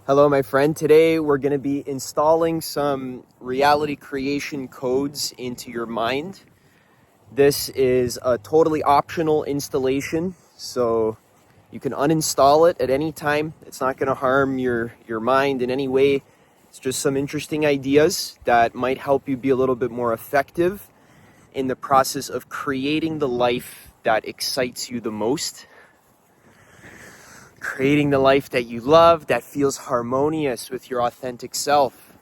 Hello, my friend. Today we're going to be installing some reality creation codes into your mind. This is a totally optional installation, so you can uninstall it at any time. It's not going to harm your mind in any way. It's just some interesting ideas that might help you be a little bit more effective in the process of creating the life that excites you the most. Creating the life that you love, that feels harmonious with your authentic self.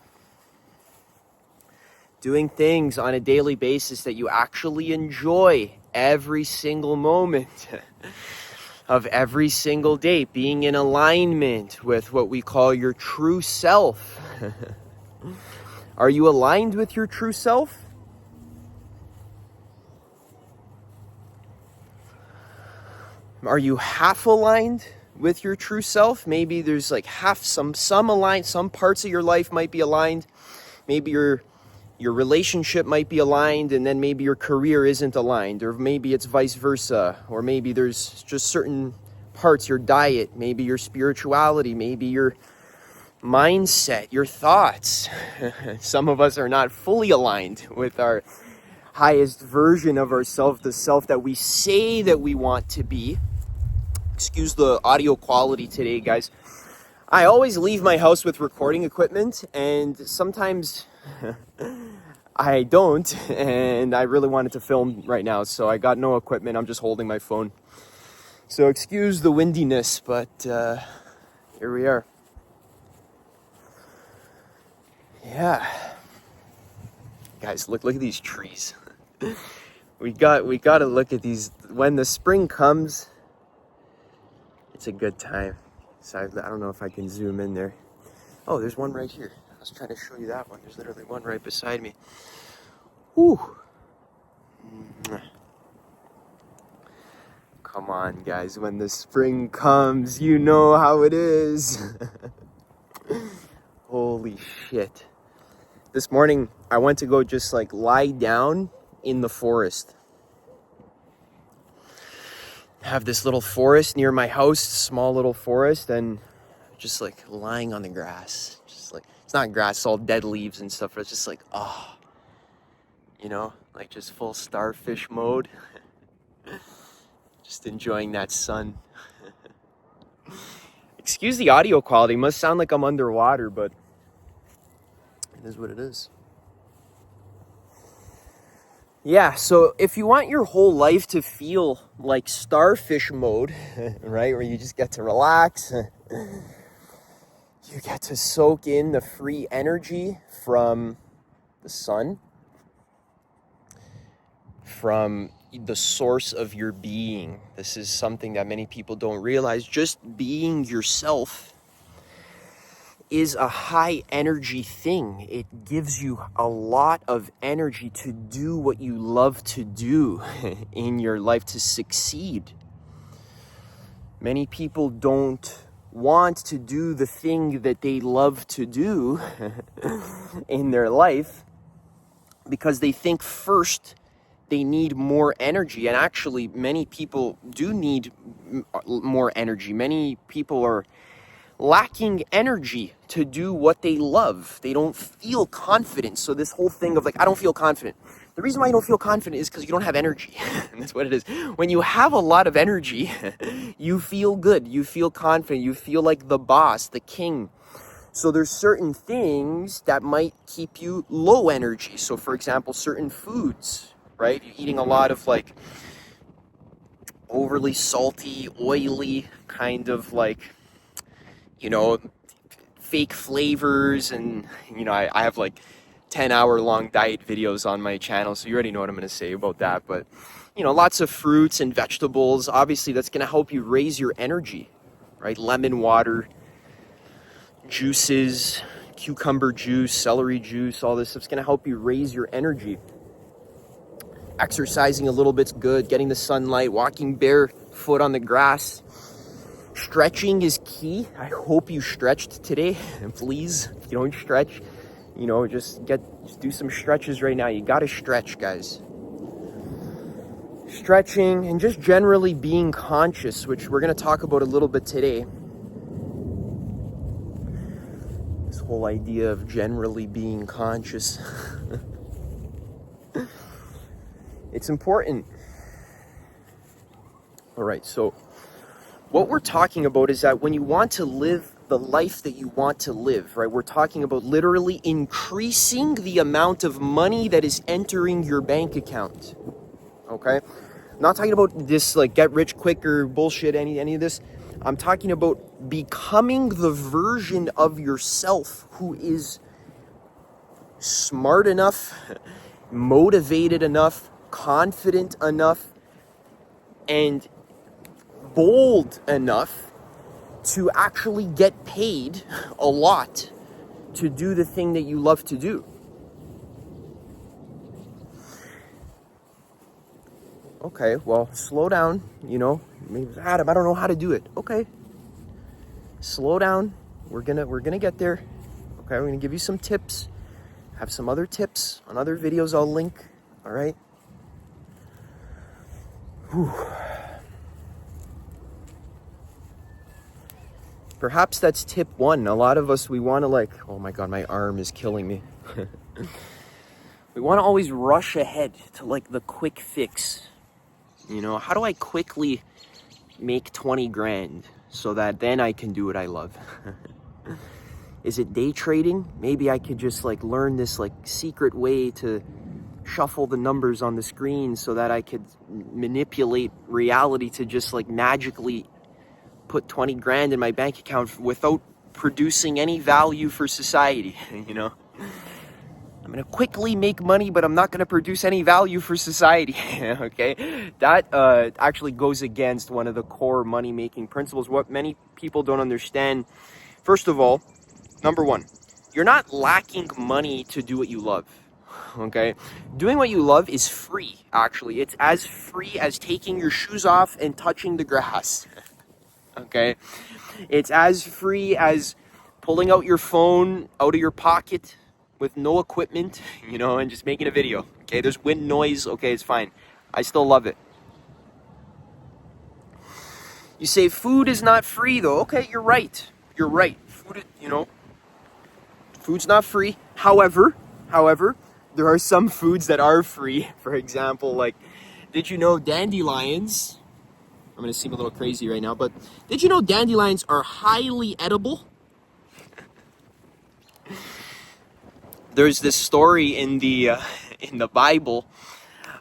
Doing things on a daily basis that you actually enjoy every single moment of every single day. Being in alignment with what we call your true self. Are you aligned with your true self? Are you half aligned with your true self? Maybe there's like some aligned, some parts of your life might be aligned. Maybe your relationship might be aligned, and then maybe your career isn't aligned, or maybe it's vice versa, or maybe there's just certain parts, your diet, maybe your spirituality, maybe your mindset, your thoughts. Some of us are not fully aligned with our highest version of ourselves, the self that we say that we want to be. Excuse the audio quality today, guys. I always leave my house with recording equipment, and sometimes I don't, and I really wanted to film right now, so I got no equipment. I'm just holding my phone. So excuse the windiness, but here we are. Yeah. Guys, look at these trees. we got to look at these. When the spring comes, it's a good time. So I don't know if I can zoom in there. Oh, there's one right here. I was trying to show you that one. There's literally one right beside me. Whew. Come on, guys. When the spring comes, you know how it is. Holy shit. This morning, I went to go just like lie down in the forest. Have this little forest near my house, small little forest, and just like lying on the grass. Just like, it's not grass, it's all dead leaves and stuff. It's just like, oh, you know, like just full starfish mode. Just enjoying that sun. Excuse the audio quality, must sound like I'm underwater, but it is what it is. Yeah, so if you want your whole life to feel like starfish mode, right, where you just get to relax, you get to soak in the free energy from the sun, from the source of your being. This is something that many people don't realize. Just being yourself is a high energy thing. It gives you a lot of energy to do what you love to do in your life, to succeed. Many people don't want to do the thing that they love to do in their life because they think first they need more energy. And actually, many people do need more energy. Many people are lacking energy to do what they love. They don't feel confident. So this whole thing of like, I don't feel confident. The reason why you don't feel confident is because you don't have energy. And that's what it is. When you have a lot of energy, you feel good. You feel confident. You feel like the boss, the king. So there's certain things that might keep you low energy. So for example, certain foods, right? You're eating a lot of like overly salty, oily kind of like, you know, fake flavors, and you know, I have like 10-hour-long diet videos on my channel, so you already know what I'm going to say about that. But you know, lots of fruits and vegetables, obviously that's going to help you raise your energy, right? Lemon water, juices, cucumber juice, celery juice, all this stuff's going to help you raise your energy. Exercising a little bit's good, getting the sunlight, walking barefoot on the grass. Stretching is key. I hope you stretched today. And please, if you don't stretch, you know, just do some stretches right now. You got to stretch, guys. Stretching and just generally being conscious, which we're going to talk about a little bit today. whole idea of generally being conscious. It's important. All right, so what we're talking about is that when you want to live the life that you want to live, right? We're talking about literally increasing the amount of money that is entering your bank account. Okay? I'm not talking about this like get rich quicker bullshit, any of this. I'm talking about becoming the version of yourself who is smart enough, motivated enough, confident enough, and bold enough to actually get paid a lot to do the thing that you love to do. Okay, well, slow down, you know. Maybe, Adam, I don't know how to do it. Okay. Slow down. We're gonna get there. Okay, we're gonna give you some tips. Have some other tips on other videos I'll link. All right. Whew. Perhaps that's tip 1. A lot of us, we want to like, oh my God, my arm is killing me. We want to always rush ahead to like the quick fix. You know, how do I quickly make 20 grand so that then I can do what I love? Is it day trading? Maybe I could just like learn this like secret way to shuffle the numbers on the screen so that I could manipulate reality to just like magically put 20 grand in my bank account without producing any value for society. You know, I'm gonna quickly make money, but I'm not gonna produce any value for society. Okay, that actually goes against one of the core money-making principles. What many people don't understand, first of all, number 1, you're not lacking money to do what you love. Okay, doing what you love is free. Actually, it's as free as taking your shoes off and touching the grass. Okay, it's as free as pulling out your phone out of your pocket with no equipment, you know, and just making a video. Okay, there's wind noise. Okay, it's fine. I still love it. You say food is not free though. Okay, you're right. You're right. Food, you know, food's not free. However, there are some foods that are free. For example, like, did you know dandelions? I'm gonna seem a little crazy right now, but did you know dandelions are highly edible? There's this story in the Bible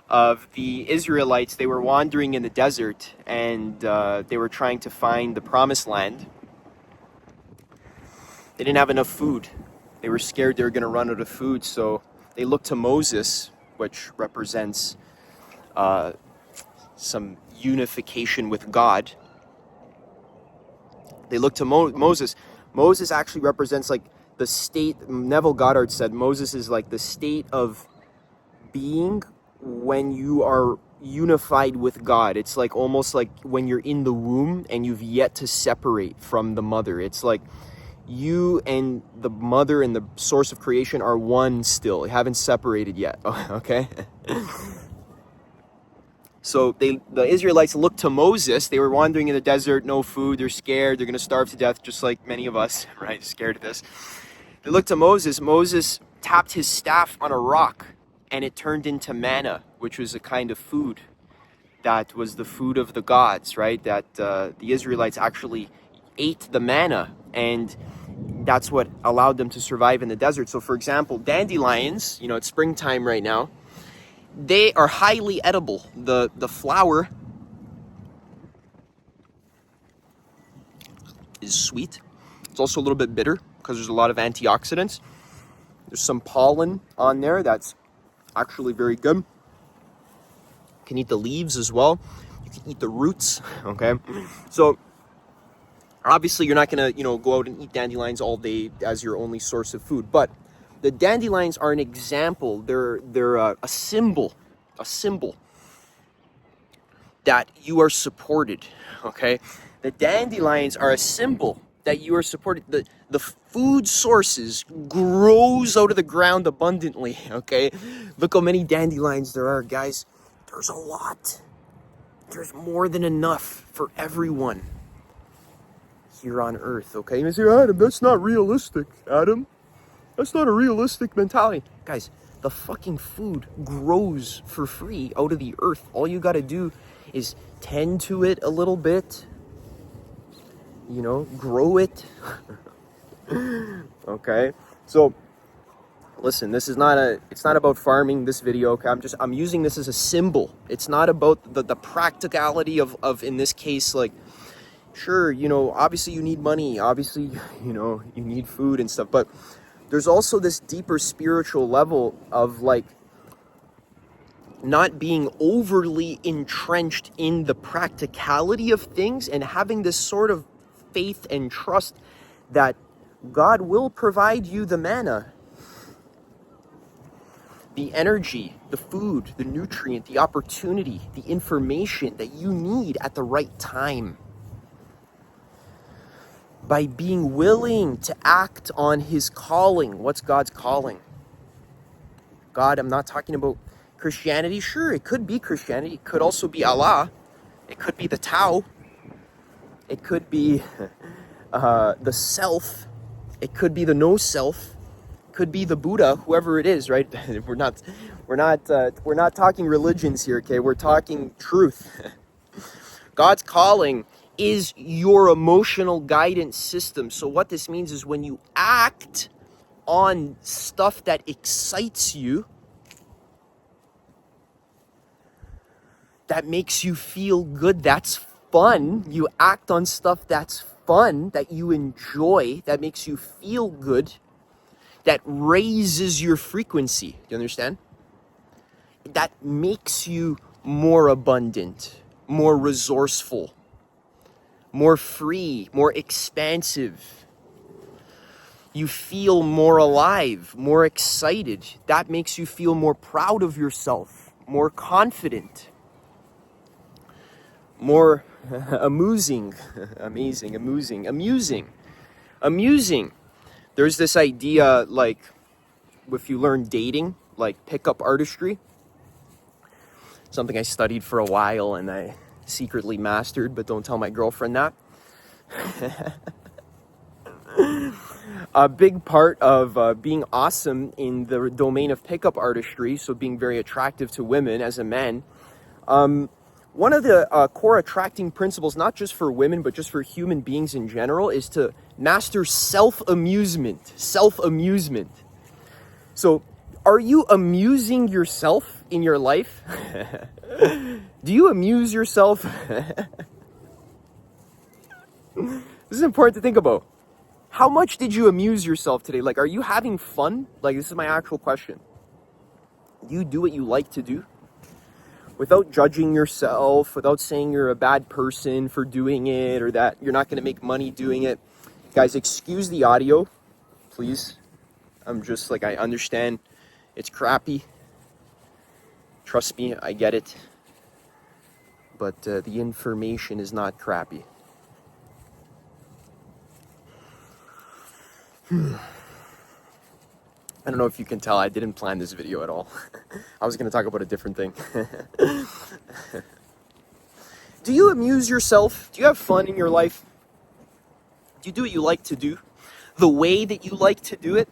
of the Israelites. They were wandering in the desert and they were trying to find the promised land. They didn't have enough food. They were scared they were going to run out of food, so they looked to Moses, which represents some unification with God. They looked to Moses. Moses actually represents like the state. Neville Goddard said Moses is like the state of being when you are unified with God. It's like almost like when you're in the womb and you've yet to separate from the mother. It's like you and the mother and the source of creation are one still. You haven't separated yet. Okay? So the Israelites looked to Moses. They were wandering in the desert, no food, they're scared, they're going to starve to death, just like many of us, right? Scared of this. They looked to Moses. Moses tapped his staff on a rock, and it turned into manna, which was a kind of food that was the food of the gods, right? That the Israelites actually ate the manna, and that's what allowed them to survive in the desert. So, for example, dandelions, you know, it's springtime right now. They are highly edible. The flower is sweet. It's also a little bit bitter because there's a lot of antioxidants. There's some pollen on there that's actually very good. You can eat the leaves as well. You can eat the roots, okay? So obviously you're not gonna, you know, go out and eat dandelions all day as your only source of food, but the dandelions are an example. They're a symbol that you are supported, okay? The dandelions are a symbol that you are supported. The food sources grows out of the ground abundantly, okay? Look how many dandelions there are, guys. There's a lot. There's more than enough for everyone. here on earth, okay? You may say, Adam, that's not realistic, Adam. That's not a realistic mentality. Guys, the fucking food grows for free out of the earth. All you gotta do is tend to it a little bit, you know, grow it. Okay? So, listen, this is not it's not about farming, this video, okay? I'm using this as a symbol. It's not about the practicality of, in this case, like, sure, you know, obviously you need money, obviously, you know, you need food and stuff, but there's also this deeper spiritual level of, like, not being overly entrenched in the practicality of things and having this sort of faith and trust that God will provide you the manna, the energy, the food, the nutrient, the opportunity, the information that you need at the right time. By being willing to act on his calling. What's God's calling? God, I'm not talking about Christianity. Sure, it could be Christianity. It could also be Allah. It could be the Tao. It could be the self. It could be the no self. It could be the Buddha, whoever it is, right? We're not talking religions here, okay? We're talking truth. God's calling is your emotional guidance system. So what this means is when you act on stuff that excites you, that makes you feel good, that's fun. You act on stuff that's fun, that you enjoy, that makes you feel good, that raises your frequency. Do you understand? That makes you more abundant, more resourceful, more free, more expansive. You feel more alive, more excited. That makes you feel more proud of yourself, more confident, more amusing. There's this idea, like, if you learn dating, like pickup artistry, something I studied for a while and I secretly mastered, but don't tell my girlfriend that. A big part of being awesome in the domain of pickup artistry, so being very attractive to women as a man, one of the core attracting principles, not just for women, but just for human beings in general, is to master self-amusement. Self-amusement. So, are you amusing yourself in your life? Do you amuse yourself? This is important to think about. How much did you amuse yourself today? Like, are you having fun? Like, this is my actual question. Do you do what you like to do? Without judging yourself, without saying you're a bad person for doing it or that you're not going to make money doing it. Guys, excuse the audio, please. I'm just like, I understand it's crappy. Trust me, I get it. But the information is not crappy. I don't know if you can tell, I didn't plan this video at all. I was going to talk about a different thing. Do you amuse yourself? Do you have fun in your life? Do you do what you like to do? The way that you like to do it?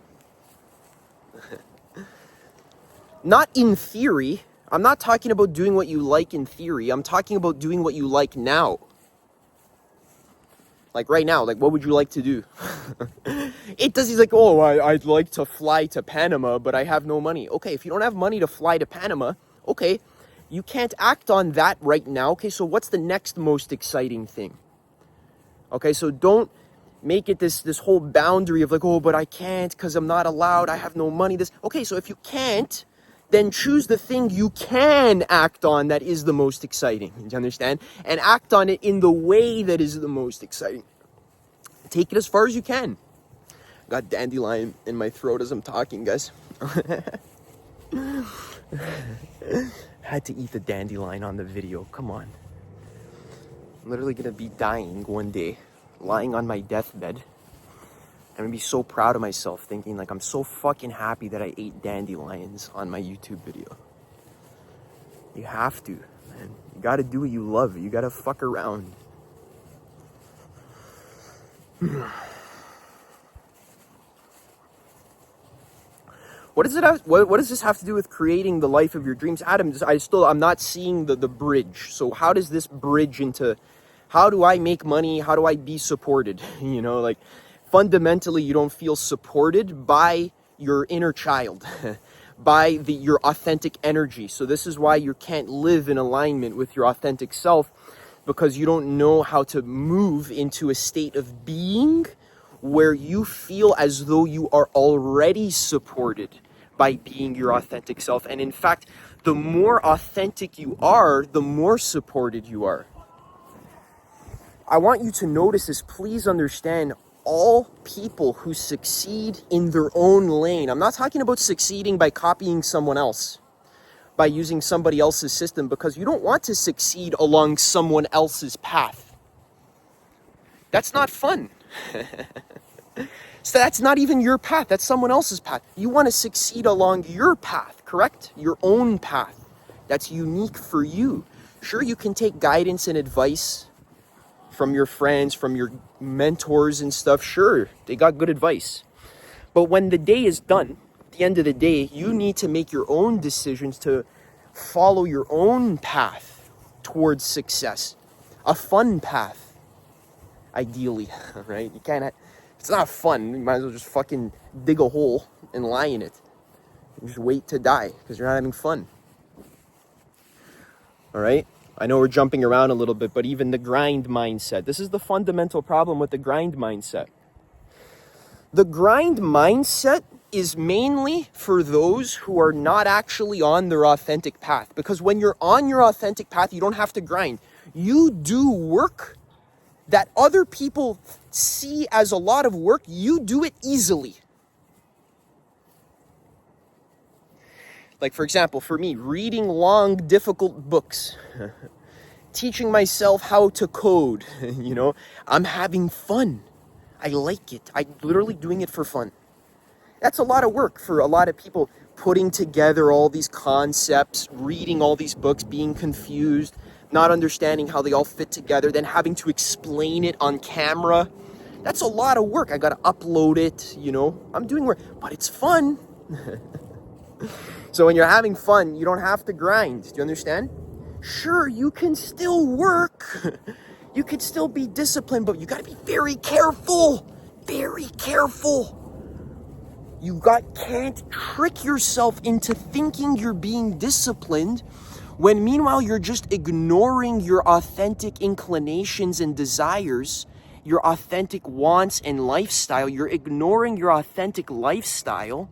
Not in theory. I'm not talking about doing what you like in theory. I'm talking about doing what you like now. Like right now, like what would you like to do? It does, he's like, oh, I'd like to fly to Panama, but I have no money. Okay, if you don't have money to fly to Panama, okay, you can't act on that right now. Okay, so what's the next most exciting thing? Okay, so don't make it this whole boundary of like, oh, but I can't because I'm not allowed, I have no money. This, okay, so if you can't, then choose the thing you can act on that is the most exciting. Do you understand? And act on it in the way that is the most exciting. Take it as far as you can. Got dandelion in my throat as I'm talking, guys. Had to eat the dandelion on the video. Come on. I'm literally gonna be dying one day, lying on my deathbed. I'm gonna be so proud of myself, thinking like I'm so fucking happy that I ate dandelions on my YouTube video. You have to, man. You gotta do what you love. You gotta fuck around. What does it have, what does this have to do with creating the life of your dreams? Adam, I'm not seeing the bridge. So how does this bridge into, how do I make money? How do I be supported? You know, like fundamentally you don't feel supported by your inner child, by your authentic energy. So this is why you can't live in alignment with your authentic self, because you don't know how to move into a state of being where you feel as though you are already supported by being your authentic self. And in fact, the more authentic you are, the more supported you are. I want you to notice this. Please understand, all people who succeed in their own lane, I'm not talking about succeeding by copying someone else, by using somebody else's system, because you don't want to succeed along someone else's path. That's not fun. So that's not even your path, that's someone else's path. You want to succeed along your path, correct? Your own path. That's unique for you. Sure, you can take guidance and advice from your friends, from your mentors and stuff. Sure, they got good advice. But when the day is done, at the end of the day, you need to make your own decisions to follow your own path towards success. A fun path, ideally, right? You can't, it's not fun. You might as well just fucking dig a hole and lie in it. And just wait to die because you're not having fun. All right? I know we're jumping around a little bit, but even the grind mindset. This is the fundamental problem with the grind mindset. The grind mindset is mainly for those who are not actually on their authentic path. Because when you're on your authentic path, you don't have to grind. You do work that other people see as a lot of work. You do it easily. Like, for example, for me, reading long, difficult books, teaching myself how to code, you know, I'm having fun. I like it. I'm literally doing it for fun. That's a lot of work for a lot of people, putting together all these concepts, reading all these books, being confused, not understanding how they all fit together, then having to explain it on camera. That's a lot of work. I gotta upload it, you know. I'm doing work, but it's fun. So when you're having fun, you don't have to grind. Do you understand? Sure, you can still work. You can still be disciplined, but you gotta be very careful. Very careful. You can't trick yourself into thinking you're being disciplined when meanwhile you're just ignoring your authentic inclinations and desires, your authentic wants and lifestyle. You're ignoring your authentic lifestyle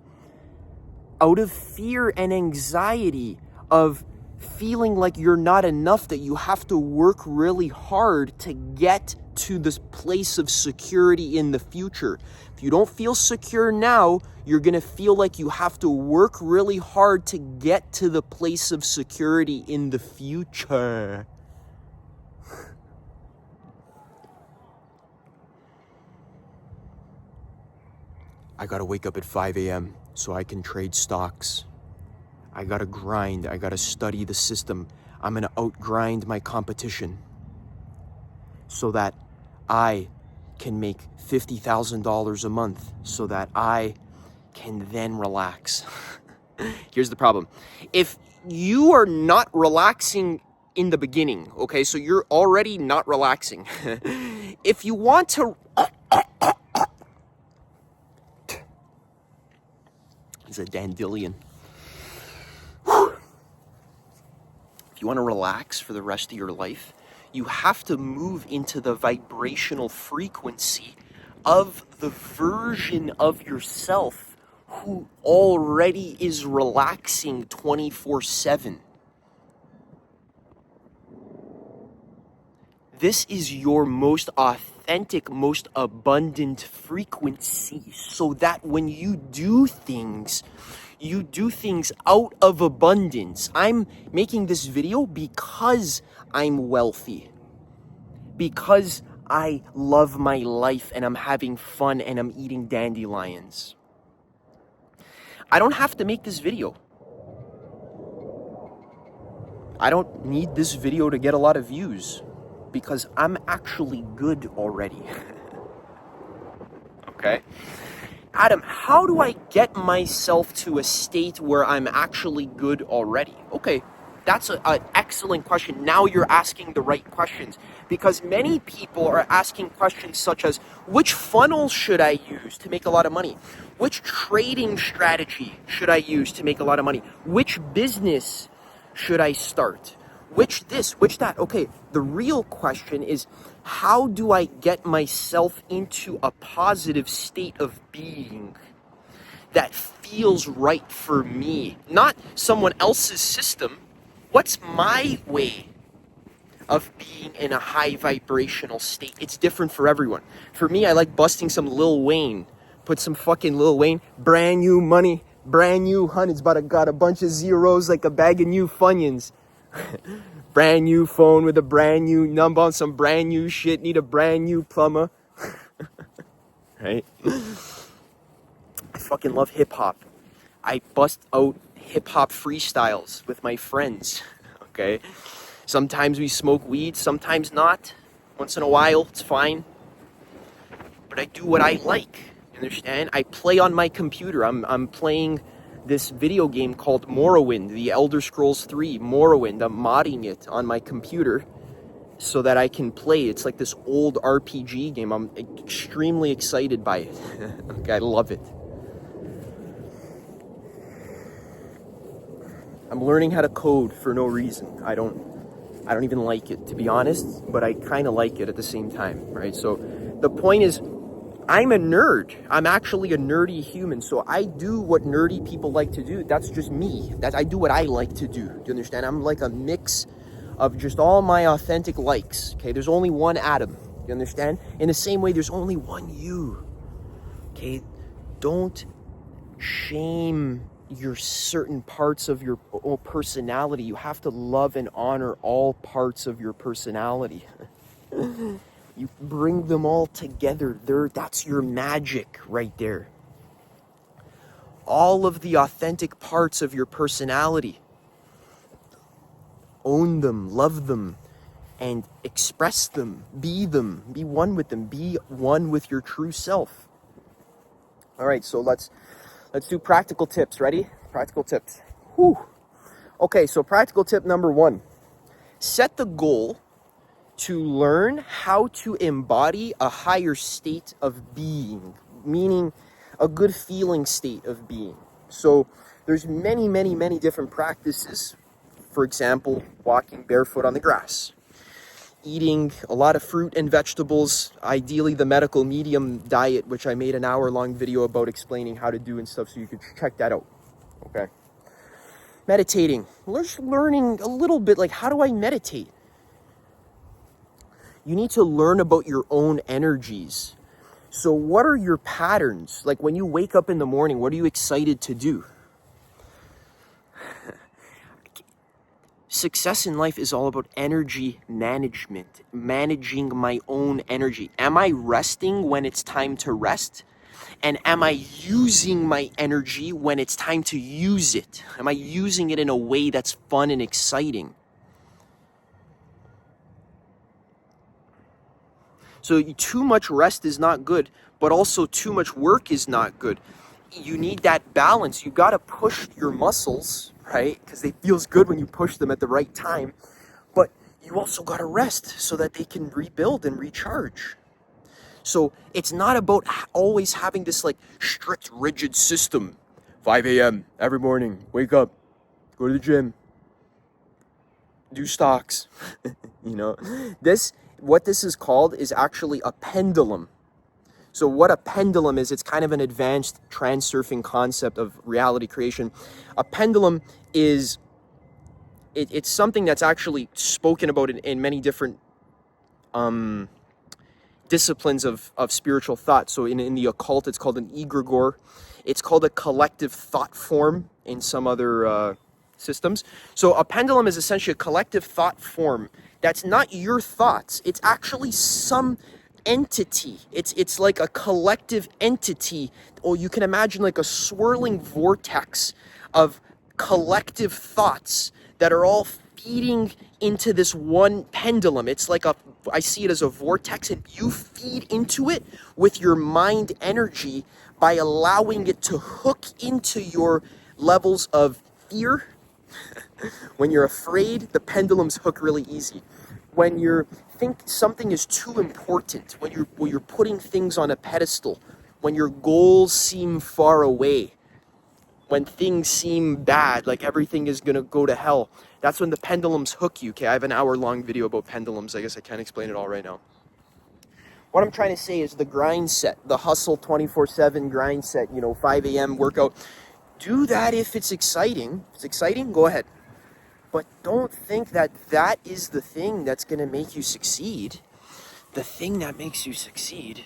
out of fear and anxiety of feeling like you're not enough, that you have to work really hard to get to this place of security in the future. If you don't feel secure now, you're gonna feel like you have to work really hard to get to the place of security in the future. I gotta wake up at 5 a.m. so I can trade stocks. I gotta grind, I gotta study the system. I'm gonna outgrind my competition so that I can make $50,000 a month, so that I can then relax. Here's the problem. If you are not relaxing in the beginning, okay, so you're already not relaxing. If you want to... It's a dandelion. If you want to relax for the rest of your life, you have to move into the vibrational frequency of the version of yourself who already is relaxing 24/7. This is your most authentic, most abundant frequency, so that when you do things out of abundance. I'm making this video because I'm wealthy, because I love my life and I'm having fun and I'm eating dandelions. I don't have to make this video. I don't need this video to get a lot of views because I'm actually good already. okay? Adam, how do I get myself to a state where I'm actually good already? Okay, that's an excellent question. Now you're asking the right questions, because many people are asking questions such as, which funnel should I use to make a lot of money? Which trading strategy should I use to make a lot of money? Which business should I start? Which this, which that? Okay, the real question is, how do I get myself into a positive state of being that feels right for me? Not someone else's system. What's my way of being in a high vibrational state? It's different for everyone. For me, I like busting some Lil Wayne. Put some fucking Lil Wayne, brand new money, brand new hundreds, but I got a bunch of zeros like a bag of new Funyuns. Brand new phone with a brand new number on some brand new shit, need a brand new plumber. Right? I fucking love hip hop. I bust out hip hop freestyles with my friends. Okay? Sometimes we smoke weed, sometimes not. Once in a while, it's fine. But I do what I like. You understand? I play on my computer. I'm playing this video game called Morrowind, the Elder Scrolls 3 Morrowind. I'm modding it on my computer so that I can play. It's like this old RPG game. I'm extremely excited by it. Okay, I love it. I'm learning how to code for no reason. I don't even like it, to be honest, but I kind of like it at the same time, right? So the point is, I'm a nerd. I'm actually a nerdy human. So I do what nerdy people like to do. That's just me. I do what I like to do. Do you understand? I'm like a mix of just all my authentic likes. Okay, there's only one Adam. You understand? In the same way, there's only one you. Okay, don't shame your certain parts of your personality. You have to love and honor all parts of your personality. You bring them all together. That's your magic right there. All of the authentic parts of your personality. Own them, love them, and express them. Be them. Be one with them. Be one with your true self. All right, so let's do practical tips. Ready? Practical tips. Whew. Okay, so practical tip number 1. Set the goal to learn how to embody a higher state of being, meaning a good feeling state of being. So there's many different practices. For example, walking barefoot on the grass, eating a lot of fruit and vegetables, ideally the medical medium diet, which I made an hour-long video about explaining how to do and stuff, so you could check that out. Okay. Meditating. Just learning a little bit, like, how do I meditate? You need to learn about your own energies. So what are your patterns? Like, when you wake up in the morning, what are you excited to do? Success in life is all about energy management, managing my own energy. Am I resting when it's time to rest? And am I using my energy when it's time to use it? Am I using it in a way that's fun and exciting? So too much rest is not good, but also too much work is not good. You need that balance. You got to push your muscles, right? Because it feels good when you push them at the right time. But you also got to rest so that they can rebuild and recharge. So it's not about always having this like strict, rigid system. 5 a.m. every morning, wake up, go to the gym, do stocks. You know, what this is called is actually a pendulum. So what a pendulum is, it's kind of an advanced transurfing concept of reality creation. A pendulum is, it's something that's actually spoken about in many different disciplines of spiritual thought. So in the occult, it's called an egregore. It's called a collective thought form in some other systems. So a pendulum is essentially a collective thought form that's not your thoughts. It's actually some entity. It's like a collective entity, or you can imagine like a swirling vortex of collective thoughts that are all feeding into this one pendulum. It's like I see it as a vortex, and you feed into it with your mind energy by allowing it to hook into your levels of fear. When you're afraid, the pendulums hook really easy. When you think something is too important, when you're putting things on a pedestal, when your goals seem far away, when things seem bad, like everything is gonna go to hell, that's when the pendulums hook you. Okay, I have an hour-long video about pendulums. I guess I can't explain it all right now. What I'm trying to say is the grind set, the hustle 24/7 grind set, 5 a.m. workout. Do that if it's exciting. If it's exciting, go ahead. But don't think that that is the thing that's going to make you succeed. The thing that makes you succeed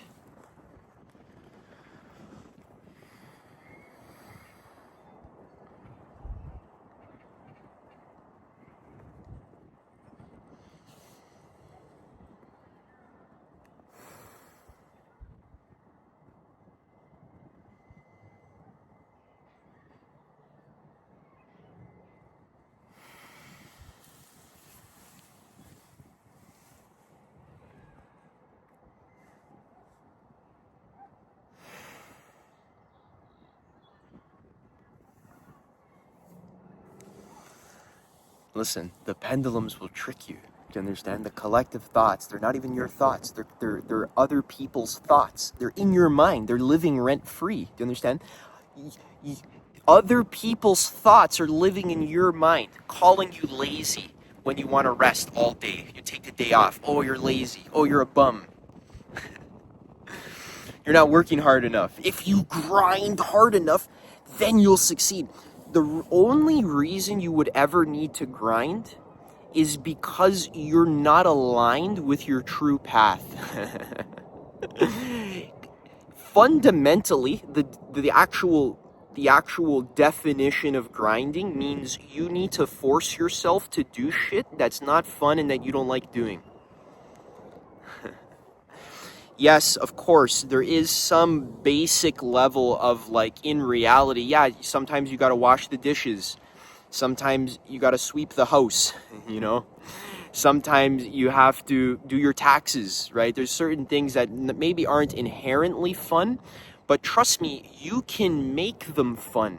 Listen, the pendulums will trick you. Do you understand? The collective thoughts, they're not even your thoughts. They're other people's thoughts. They're in your mind. They're living rent-free. Do you understand? Other people's thoughts are living in your mind, calling you lazy when you want to rest all day. You take the day off. Oh, you're lazy. Oh, you're a bum. You're not working hard enough. If you grind hard enough, then you'll succeed. The only reason you would ever need to grind is because you're not aligned with your true path. Fundamentally, the actual definition of grinding means you need to force yourself to do shit that's not fun and that you don't like doing. Yes, of course, there is some basic level of, like, in reality, yeah, sometimes you gotta wash the dishes. Sometimes you gotta sweep the house, Sometimes you have to do your taxes, right? There's certain things that maybe aren't inherently fun, but trust me, you can make them fun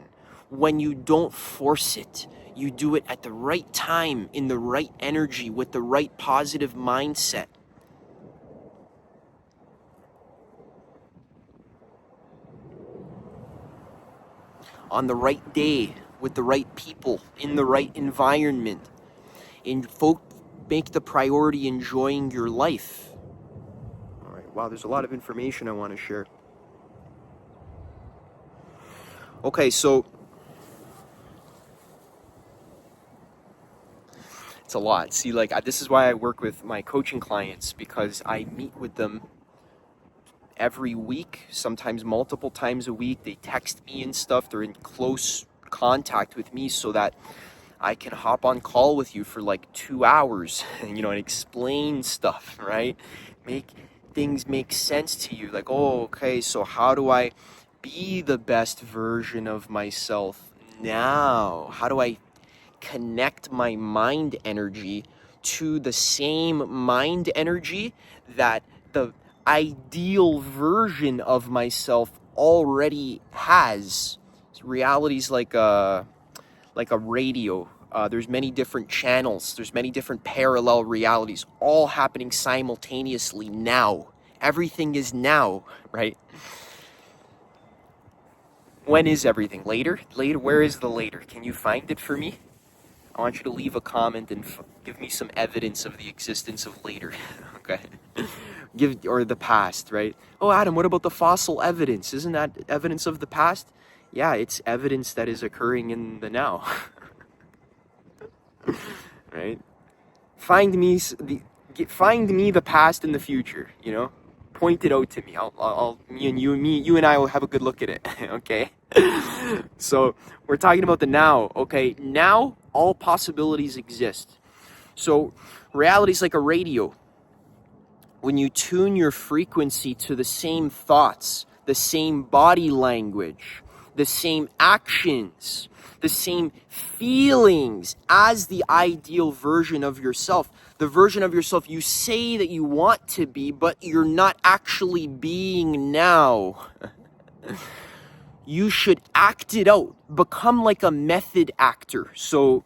when you don't force it. You do it at the right time, in the right energy, with the right positive mindset. On the right day, with the right people, in the right environment. Make the priority enjoying your life. All right, wow, there's a lot of information I want to share. Okay, so it's a lot. See, like, this is why I work with my coaching clients, because I meet with them every week, sometimes multiple times a week. They text me and stuff. They're in close contact with me so that I can hop on call with you for like 2 hours, and explain stuff, right? Make things make sense to you. Like, oh, okay, so how do I be the best version of myself now? How do I connect my mind energy to the same mind energy that the ideal version of myself already has? Reality's like a radio. There's many different channels. There's many different parallel realities, all happening simultaneously now. Everything is now, right? When is everything? Later? Later? Where is the later? Can you find it for me? I want you to leave a comment and give me some evidence of the existence of later. Okay? Or the past, right? Oh, Adam, what about the fossil evidence? Isn't that evidence of the past? Yeah, it's evidence that is occurring in the now. Right? Find me the past and the future, Point it out to me. You and I will have a good look at it. Okay? So we're talking about the now. Okay, now all possibilities exist. So reality is like a radio. When you tune your frequency to the same thoughts, the same body language, the same actions, the same feelings as the ideal version of yourself. The version of yourself you say that you want to be, but you're not actually being now. You should act it out. Become like a method actor. So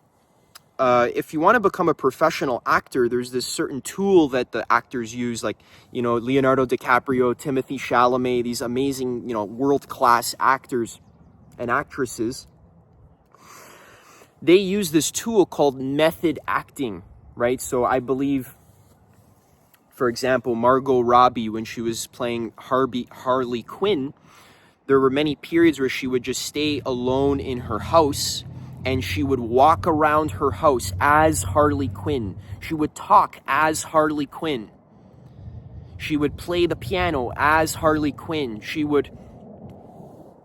if you want to become a professional actor, there's this certain tool that the actors use, like, you know, Leonardo DiCaprio, Timothée Chalamet, these amazing, you know, world-class actors and actresses. They use this tool called method acting, right? So I believe, for example, Margot Robbie, when she was playing Harley Quinn, there were many periods where she would just stay alone in her house and she would walk around her house as Harley Quinn. She would talk as Harley Quinn. She would play the piano as Harley Quinn. She would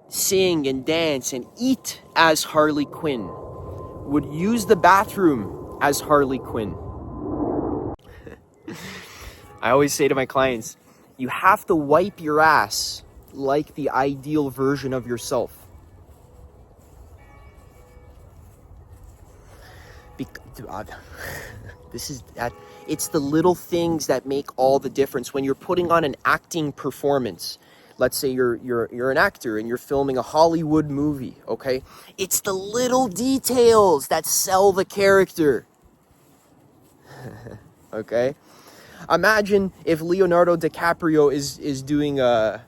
sing and dance and eat as Harley Quinn. Would use the bathroom as Harley Quinn. I always say to my clients, you have to wipe your ass like the ideal version of yourself. It's the little things that make all the difference when you're putting on an acting performance. Let's say you're an actor and you're filming a Hollywood movie, okay? It's the little details that sell the character. Okay? Imagine if Leonardo DiCaprio is doing a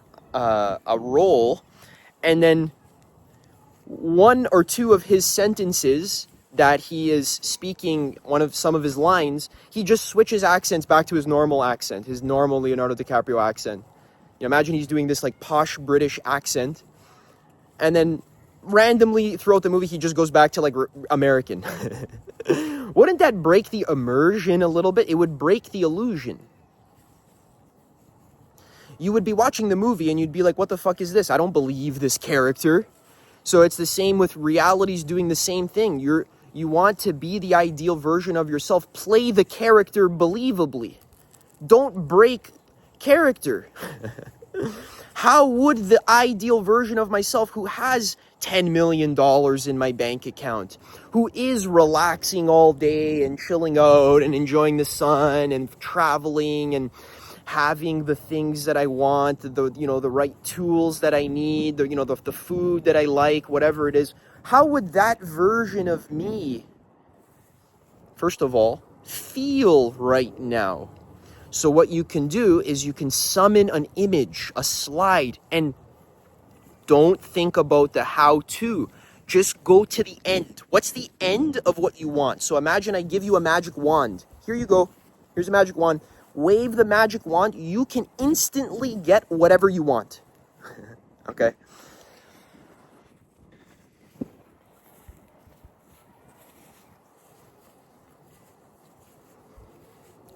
role, and then one or two of his sentences that he is speaking, some of his lines, he just switches accents back to his normal accent, his normal Leonardo DiCaprio accent. You know, imagine he's doing this like posh British accent, and then randomly throughout the movie he just goes back to like American. Wouldn't that break the immersion a little bit? It would break the illusion. You would be watching the movie and you'd be like, what the fuck is this? I don't believe this character. So it's the same with reality's doing the same thing. You want to be the ideal version of yourself. Play the character believably. Don't break character. How would the ideal version of myself, who has $10 million in my bank account, who is relaxing all day and chilling out and enjoying the sun and traveling and having the things that I want, the right tools that I need, the food that I like, whatever it is, how would that version of me, first of all, feel right now? So what you can do is you can summon an image, a slide, and don't think about the how-to. Just go to the end. What's the end of what you want? So imagine I give you a magic wand. Here you go. Here's a magic wand. Wave the magic wand. You can instantly get whatever you want. Okay?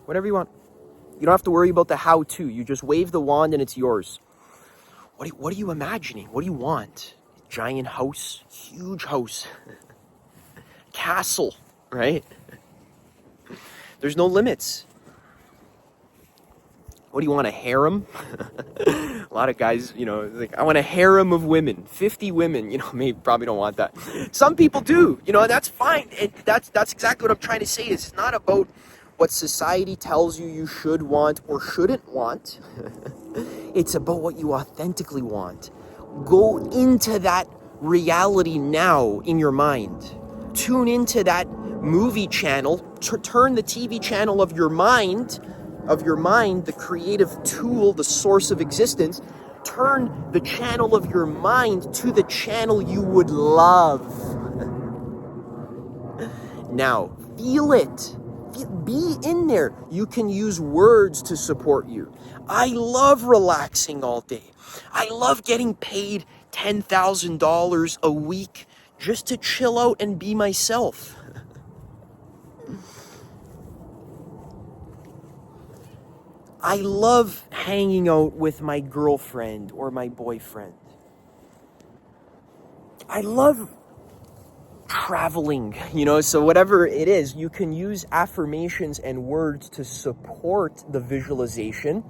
Whatever you want. You don't have to worry about the how-to. You just wave the wand and it's yours. What are you imagining? What do you want? Giant house? Huge house? Castle, right? There's no limits. What do you want, a harem? A lot of guys, like, I want a harem of women, 50 women, probably don't want that. Some people do, and that's fine. That's exactly what I'm trying to say. It's not about what society tells you should want or shouldn't want. It's about what you authentically want. Go into that reality now in your mind. Tune into that movie channel. Turn the TV channel of your mind, the creative tool, the source of existence. Turn the channel of your mind to the channel you would love. Now, feel it. Be in there. You can use words to support you. I love relaxing all day. I love getting paid $10,000 a week just to chill out and be myself. I love hanging out with my girlfriend or my boyfriend. I love traveling, so whatever it is, you can use affirmations and words to support the visualization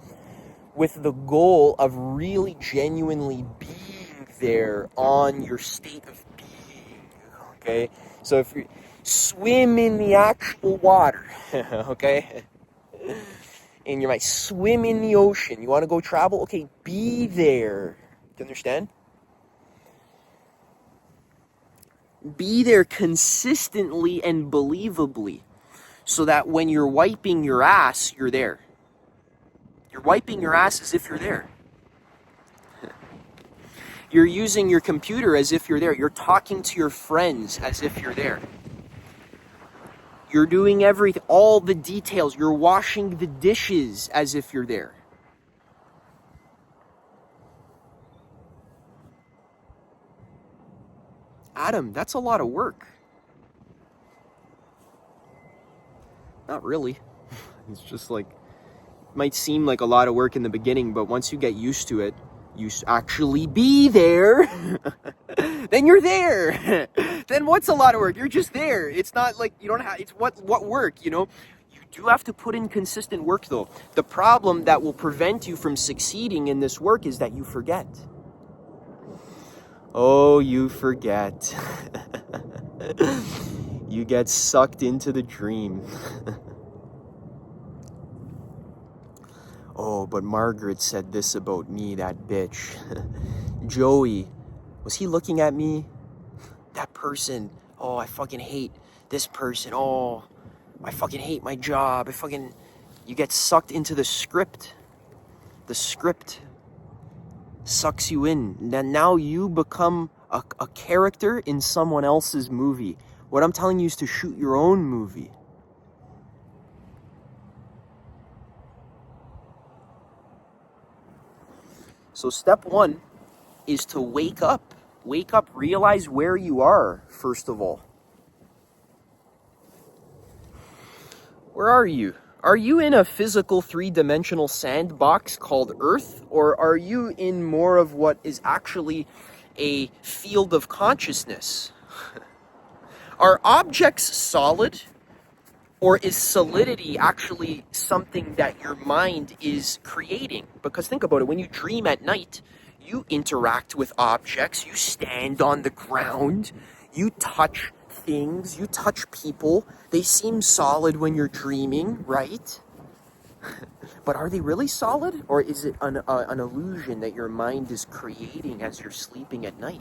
with the goal of really genuinely being there on your state of being, okay? So if you swim in the actual water, okay? And you might swim in the ocean. You want to go travel? Okay, be there. Do you understand? Be there consistently and believably, so that when you're wiping your ass, you're there. You're wiping your ass as if you're there. You're using your computer as if you're there. You're talking to your friends as if you're there. You're doing everything, all the details. You're washing the dishes as if you're there. Adam, that's a lot of work. Not really. It's just like, it might seem like a lot of work in the beginning, but once you get used to it, you actually be there, then you're there. Then what's a lot of work? You're just there. It's not like you don't have, it's what work, you know? You do have to put in consistent work though. The problem that will prevent you from succeeding in this work is that you forget. Oh, you forget. You get sucked into the dream. Oh, but Margaret said this about me, that bitch. Joey, was he looking at me? That person. Oh, I fucking hate this person. Oh, I fucking hate my job. You get sucked into the script. The script sucks you in. Now you become a character in someone else's movie. What I'm telling you is to shoot your own movie. So step one is to wake up. Wake up, realize where you are, first of all. Where are you? Are you in a physical three-dimensional sandbox called Earth? Or are you in more of what is actually a field of consciousness? Are objects solid? Or is solidity actually something that your mind is creating? Because think about it, when you dream at night, you interact with objects, you stand on the ground, you touch things, you touch people. They seem solid when you're dreaming, right? But are they really solid? Or is it an illusion that your mind is creating as you're sleeping at night?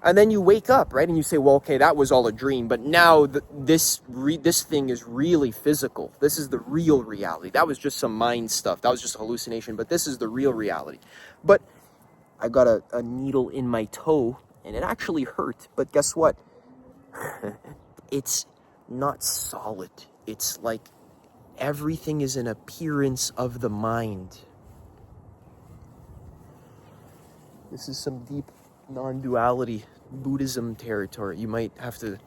And then you wake up, right? And you say, well, okay, that was all a dream. But now this thing is really physical. This is the real reality. That was just some mind stuff. That was just a hallucination. But this is the real reality. But I got a needle in my toe, and it actually hurt. But guess what? It's not solid. It's like everything is an appearance of the mind. This is some deep non-duality Buddhism territory. You might have to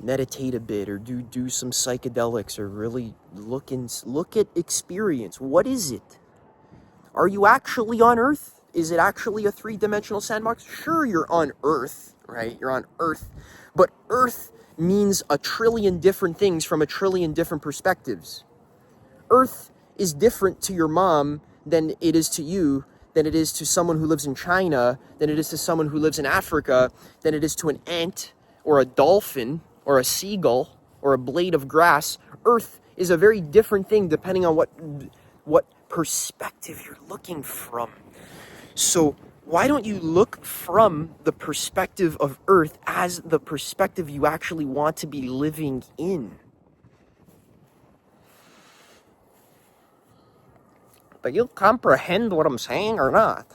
meditate a bit or do some psychedelics or really look at experience. What is it? Are you actually on Earth? Is it actually a three-dimensional sandbox? Sure, you're on Earth, right? You're on Earth. But Earth means a trillion different things from a trillion different perspectives. Earth is different to your mom than it is to you, than it is to someone who lives in China, than it is to someone who lives in Africa, than it is to an ant or a dolphin or a seagull or a blade of grass. Earth is a very different thing depending on what perspective you're looking from. So why don't you look from the perspective of Earth as the perspective you actually want to be living in? Do you comprehend what I'm saying or not?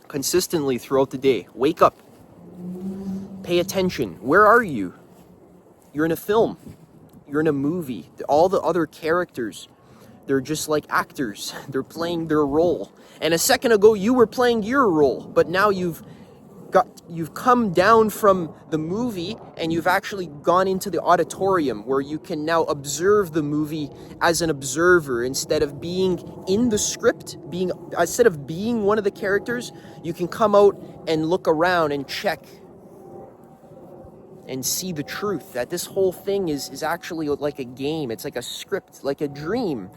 Consistently throughout the day, wake up. Pay attention. Where are you? You're in a film. You're in a movie. All the other characters, they're just like actors. They're playing their role. And a second ago, you were playing your role, but now you've come down from the movie and you've actually gone into the auditorium where you can now observe the movie as an observer instead of being in the script. Instead of being one of the characters, you can come out and look around and check. and see the truth, that this whole thing is actually like a game. It's like a script, like a dream.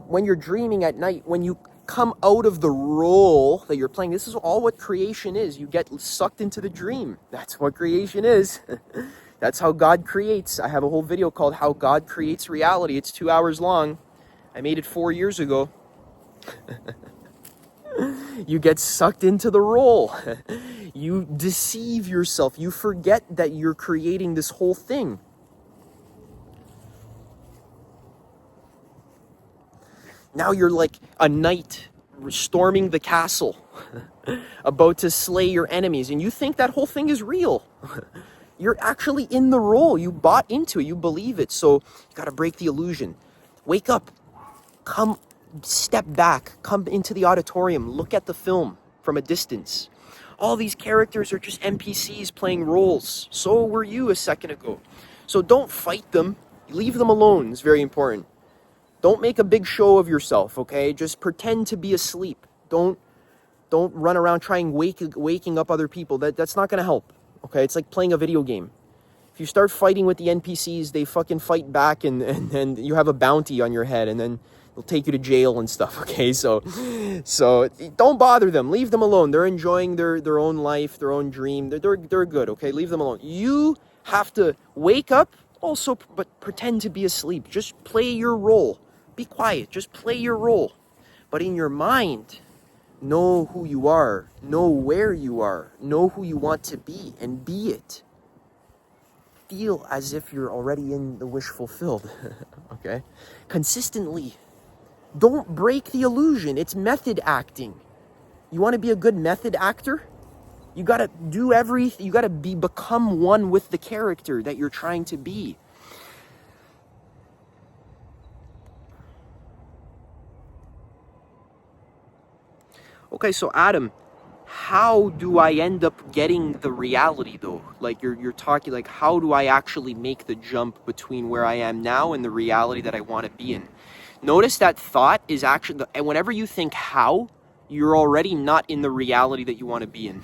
When you're dreaming at night, when you come out of the role that you're playing, this is all what creation is. You get sucked into the dream. That's what creation is. That's how God creates. I have a whole video called How God Creates Reality. It's 2 hours long. I made it 4 years ago. You get sucked into the role. You deceive yourself. You forget that you're creating this whole thing. Now you're like a knight storming the castle, about to slay your enemies, and you think that whole thing is real. You're actually in the role. You bought into it. You believe it. So you got to break the illusion. Wake up. Come, step back. Come into the auditorium. Look at the film from a distance. All these characters are just NPCs playing roles. So were you a second ago. So don't fight them. Leave them alone. It's very important. Don't make a big show of yourself, okay? Just pretend to be asleep. Don't run around trying waking up other people. That's not going to help, okay? It's like playing a video game. If you start fighting with the NPCs, they fucking fight back, and you have a bounty on your head, and then they'll take you to jail and stuff, okay? So don't bother them. Leave them alone. They're enjoying their own life, their own dream. They're good, okay? Leave them alone. You have to wake up also, but pretend to be asleep. Just play your role. Be quiet. Just play your role. But in your mind, know who you are. Know where you are. Know who you want to be, and be it. Feel as if you're already in the wish fulfilled. Okay? Consistently. Don't break the illusion. It's method acting. You want to be a good method actor? You got to do everything. You got to become one with the character that you're trying to be. Okay, so Adam, how do I end up getting the reality though? Like you're talking, like, how do I actually make the jump between where I am now and the reality that I want to be in? Notice that thought is actually, and whenever you think how, you're already not in the reality that you want to be in.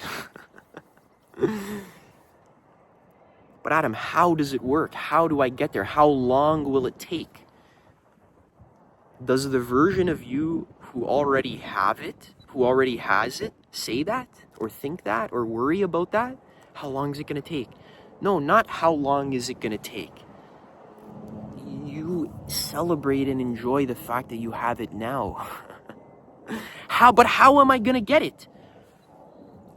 But Adam, how does it work? How do I get there? How long will it take? Does the version of you who already have it, who already has it, say that or think that or worry about that? How long is it going to take? No, not how long is it going to take. You celebrate and enjoy the fact that you have it now. But how am I going to get it?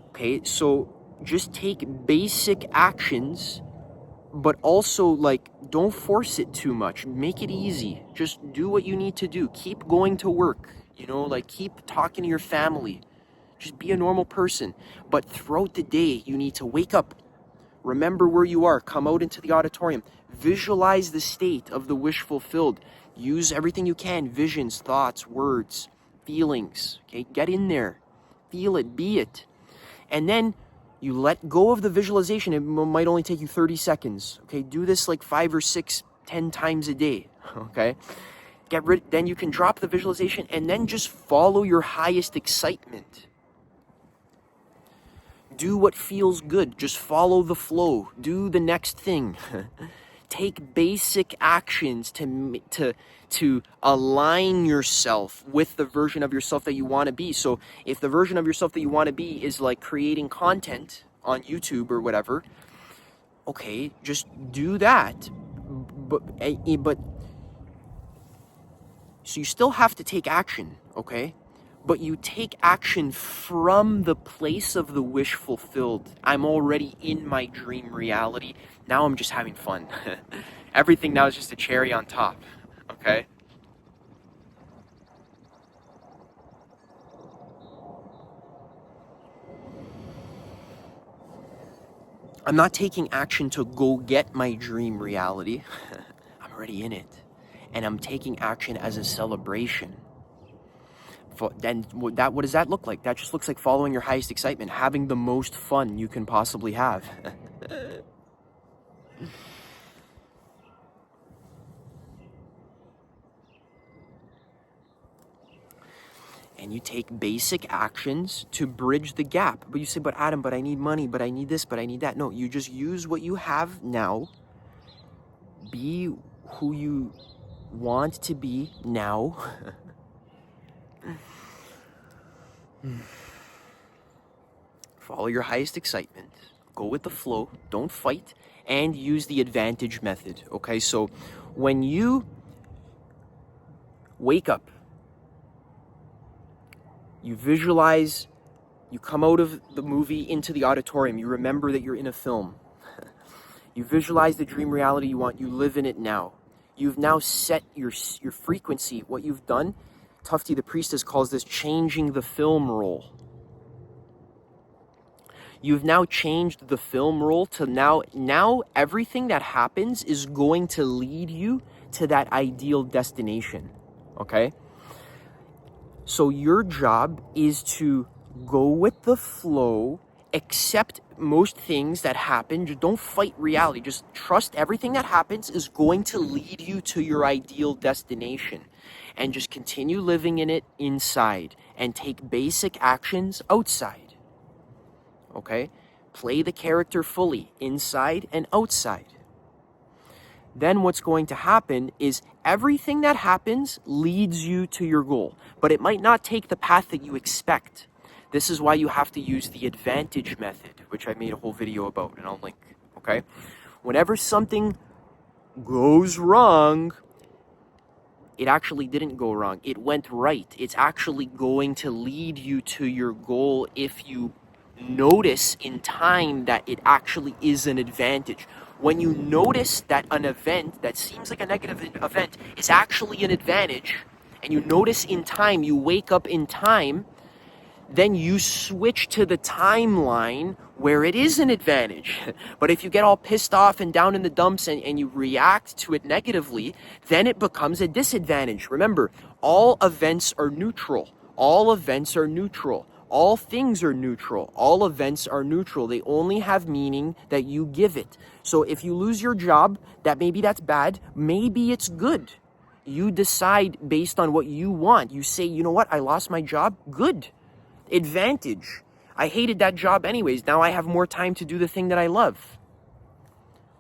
Okay, so just take basic actions, but also, like, don't force it too much. Make it easy. Just do what you need to do. Keep going to work, like keep talking to your family. Just be a normal person. But throughout the day, you need to wake up. Remember where you are. Come out into the auditorium. Visualize the state of the wish fulfilled. Use everything you can. Visions, thoughts, words, feelings. Okay, get in there. Feel it. Be it. And then you let go of the visualization. It might only take you 30 seconds. Okay, do this like 5 or 6, 10 times a day. Okay, then you can drop the visualization and then just follow your highest excitement. Do what feels good. Just follow the flow. Do the next thing. Take basic actions to align yourself with the version of yourself that you want to be. So if the version of yourself that you want to be is like creating content on YouTube or whatever, okay, just do that. But so you still have to take action, okay? But you take action from the place of the wish fulfilled. I'm already in my dream reality. Now I'm just having fun. Everything now is just a cherry on top, okay? I'm not taking action to go get my dream reality. I'm already in it. And I'm taking action as a celebration. Then what does that look like? That just looks like following your highest excitement, having the most fun you can possibly have. and you take basic actions to bridge the gap. But you say, but Adam, but I need money, but I need this, but I need that. No, you just use what you have now. Be who you want to be now. Follow your highest excitement. Go with the flow. Don't fight. And use the advantage method. Okay, so when you wake up, you visualize, you come out of the movie into the auditorium, you remember that you're in a film. You visualize the dream reality you want, you live in it now. You've now set your frequency. What you've done, 𝚛𝚎 the priestess calls this changing the film roll. You've now changed the film roll to now everything that happens is going to lead you to that ideal destination, okay? So your job is to go with the flow, accept most things that happen. Just don't fight reality. Just trust everything that happens is going to lead you to your ideal destination. And just continue living in it inside and take basic actions outside. Okay? Play the character fully, inside and outside. Then what's going to happen is everything that happens leads you to your goal, but it might not take the path that you expect. This is why you have to use the advantage method, which I made a whole video about, and I'll link, okay? Whenever something goes wrong, it actually didn't go wrong. It went right. It's actually going to lead you to your goal if you notice in time that it actually is an advantage. When you notice that an event that seems like a negative event is actually an advantage, and you notice in time, you wake up in time, then you switch to the timeline where it is an advantage. But if you get all pissed off and down in the dumps and you react to it negatively, then it becomes a disadvantage. Remember, all events are neutral. All events are neutral. All things are neutral. All events are neutral. They only have meaning that you give it. So if you lose your job, maybe that's bad, maybe it's good. You decide based on what you want. You say, you know what, I lost my job, good. Advantage. I hated that job anyways. Now I have more time to do the thing that I love.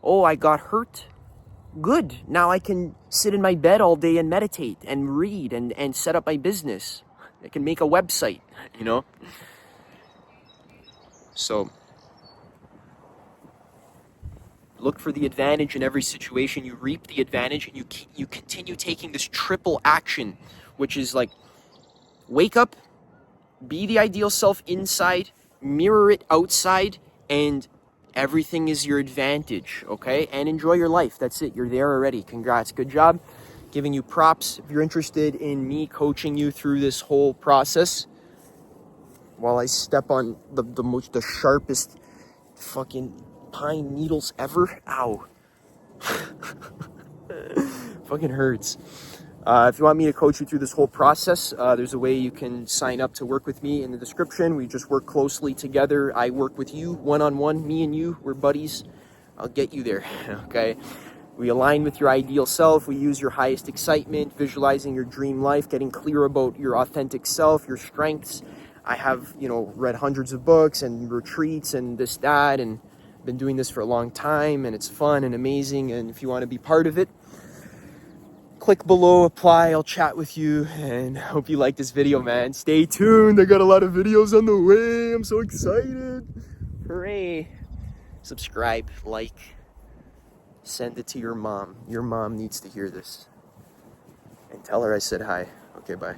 Oh, I got hurt. Good. Now I can sit in my bed all day and meditate and read and set up my business. I can make a website, you know? So, look for the advantage in every situation. You reap the advantage and you continue taking this triple action, which is like, wake up, be the ideal self inside, mirror it outside, and everything is your advantage, okay? And enjoy your life. That's it. You're there already. Congrats. Good job. Giving you props. If you're interested in me coaching you through this whole process, while I step on the sharpest fucking pine needles ever. Ow. Fucking hurts. If you want me to coach you through this whole process, there's a way you can sign up to work with me in the description. We just work closely together. I work with you one-on-one, me and you, we're buddies. I'll get you there, okay? We align with your ideal self. We use your highest excitement, visualizing your dream life, getting clear about your authentic self, your strengths. I have, read hundreds of books and retreats and this, that, and been doing this for a long time, and it's fun and amazing. And if you want to be part of it, click below, apply, I'll chat with you, and hope you like this video, man. Stay tuned. I got a lot of videos on the way. I'm so excited. Hooray. Subscribe, like. Send it to your mom. Your mom needs to hear this. And tell her I said hi. Okay, bye.